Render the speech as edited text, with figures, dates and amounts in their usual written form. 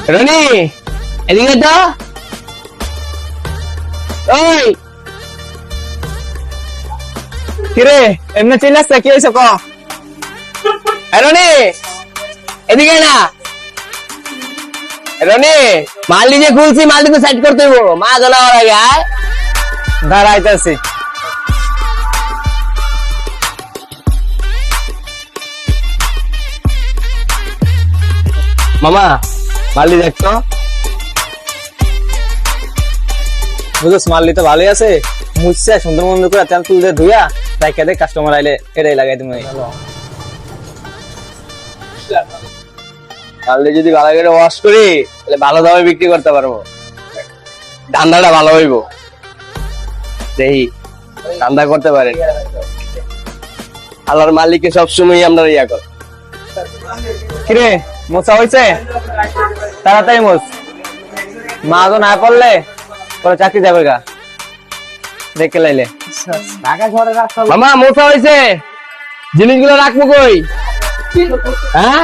রনি এদিকে তো ওই কিরে এমনি চলে আসছে কি হয়েছে ক রনি এদিকে না রনি মালটি যে খুলছি মালটি তো সাইড করতে হইব মা জ্বলা হওয়ার আগে আয় দাঁড়াইতেছি মামা মালটি দেখতো বুঝছ মাল্লি তো ভালোই আছে মুছছে সুন্দর মন্দ করে তেল তুল দিয়ে ধুইয়া তাই খেতে কাস্টমার আইলে এটাই লাগাই তুমি মালটি যদি ভালো করে ওয়াশ করি তাহলে ভালো দামে বিক্রি করতে পারবো ধান্দাটা ভালো হইব দেখি ধান্দা করতে পারেন আল্লাহর মালিককে সবসময় আমরা ইয়া কর কিরে মোছা হয়েছে তাড়াতাড়ি মোছ মা তো না পড়লে পরে চাকরি যাবে গা দেখে লাইলে মামা মোটা হয়েছে জিনিসগুলো রাখবো কই হ্যাঁ